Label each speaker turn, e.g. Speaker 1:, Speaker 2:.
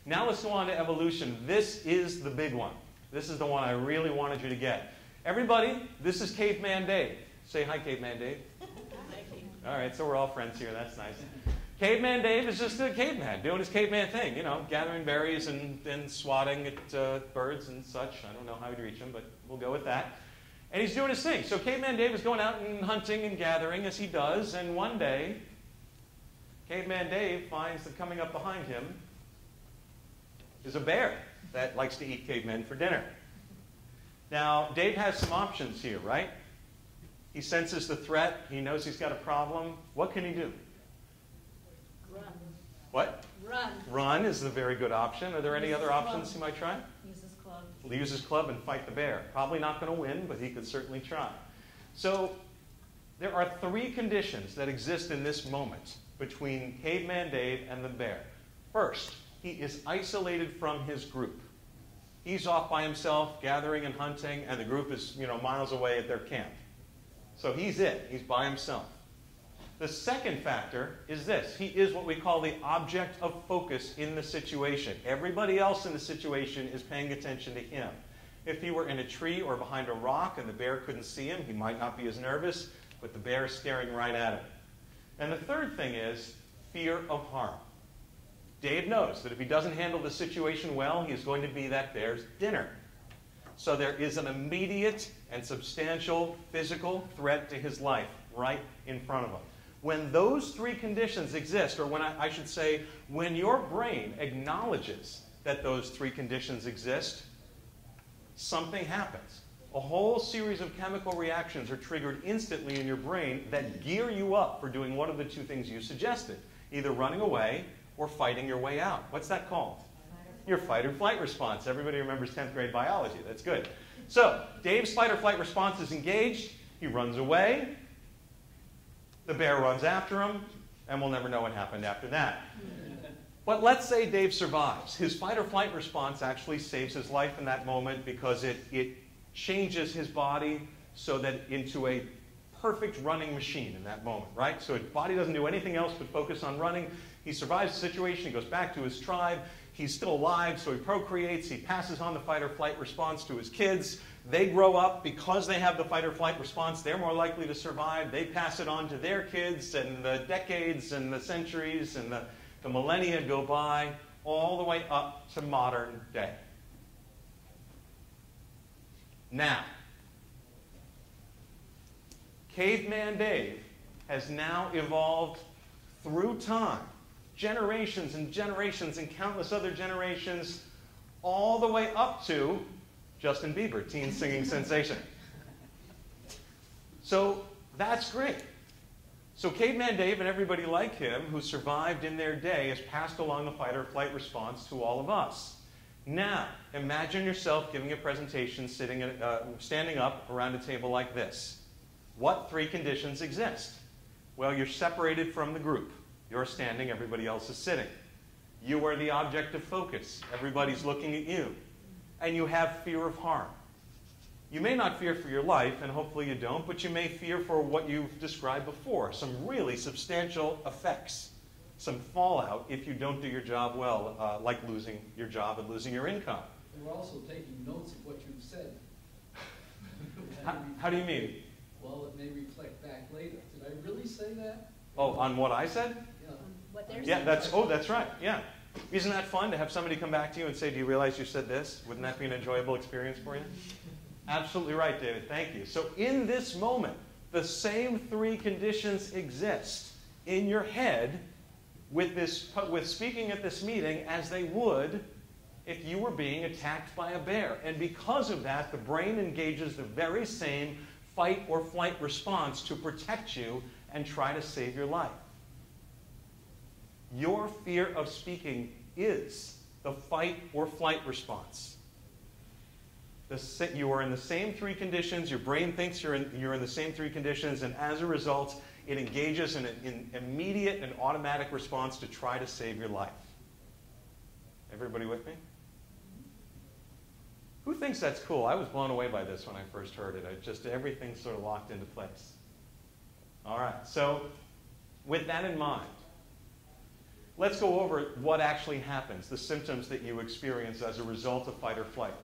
Speaker 1: Now let's go on to evolution. This is the big one. This is the one I really wanted you to get. Everybody, this is Caveman Dave. Say hi, Caveman Dave. All right, so we're all friends here. That's nice. Caveman Dave is just a caveman doing his caveman thing, you know, gathering berries and swatting at birds and such. I don't know how he'd reach them, but we'll go with that. And he's doing his thing. So Caveman Dave is going out and hunting and gathering as he does. And one day, Caveman Dave finds that coming up behind him is a bear that likes to eat cavemen for dinner. Now, Dave has some options here, right? He senses the threat. He knows he's got a problem. What can he do?
Speaker 2: Run.
Speaker 1: What?
Speaker 2: Run.
Speaker 1: Run is a very good option. Are there any other options he might try?
Speaker 2: Use his club.
Speaker 1: Use his club and fight the bear. Probably not going to win, but he could certainly try. So there are three conditions that exist in this moment between Caveman Dave and the bear. First, he is isolated from his group. He's off by himself, gathering and hunting, and the group is, miles away at their camp. So he's it. He's by himself. The second factor is this. He is what we call the object of focus in the situation. Everybody else in the situation is paying attention to him. If he were in a tree or behind a rock and the bear couldn't see him, he might not be as nervous, but the bear is staring right at him. And the third thing is fear of harm. Dave knows that if he doesn't handle the situation well, he's going to be that bear's dinner. So there is an immediate and substantial physical threat to his life right in front of him. When those three conditions exist, or when I should say, when your brain acknowledges that those three conditions exist, something happens. A whole series of chemical reactions are triggered instantly in your brain that gear you up for doing one of the two things you suggested, either running away or fighting your way out. What's that called? Your fight or flight response. Everybody remembers 10th grade biology. That's good. So Dave's fight or flight response is engaged. He runs away. The bear runs after him, and we'll never know what happened after that. But let's say Dave survives. His fight or flight response actually saves his life in that moment because it changes his body so that into a perfect running machine in that moment, right? So his body doesn't do anything else but focus on running. He survives the situation. He goes back to his tribe. He's still alive, so he procreates. He passes on the fight or flight response to his kids. They grow up. Because they have the fight or flight response, they're more likely to survive. They pass it on to their kids, and the decades and the centuries and the millennia go by all the way up to modern day. Now, Caveman Dave has now evolved through time, generations and generations and countless other generations, all the way up to Justin Bieber, teen singing sensation. So that's great. So Caveman Dave and everybody like him who survived in their day has passed along the fight or flight response to all of us. Now, imagine yourself giving a presentation, standing up around a table like this. What three conditions exist? Well, you're separated from the group. You're standing, everybody else is sitting. You are the object of focus. Everybody's looking at you. And you have fear of harm. You may not fear for your life, and hopefully you don't, but you may fear for what you've described before, some really substantial effects, some fallout if you don't do your job well, like losing your job and losing your income.
Speaker 3: And we're also taking notes of what you've said.
Speaker 1: How do you mean?
Speaker 3: Well, it may reflect back later. Did I really say that?
Speaker 1: Oh, on what I said?
Speaker 3: Yeah.
Speaker 2: What they're
Speaker 1: Yeah,
Speaker 2: saying.
Speaker 1: that's right, yeah. Isn't that fun to have somebody come back to you and say, do you realize you said this? Wouldn't that be an enjoyable experience for you? Absolutely right, David. Thank you. So in this moment, the same three conditions exist in your head with speaking at this meeting as they would if you were being attacked by a bear. And because of that, the brain engages the very same fight or flight response to protect you and try to save your life. Your fear of speaking is the fight or flight response. You are in the same three conditions. Your brain thinks you're in the same three conditions, and as a result, it engages in an immediate and automatic response to try to save your life. Everybody with me? Who thinks that's cool? I was blown away by this when I first heard it. Everything sort of locked into place. All right, so with that in mind, let's go over what actually happens, the symptoms that you experience as a result of fight or flight.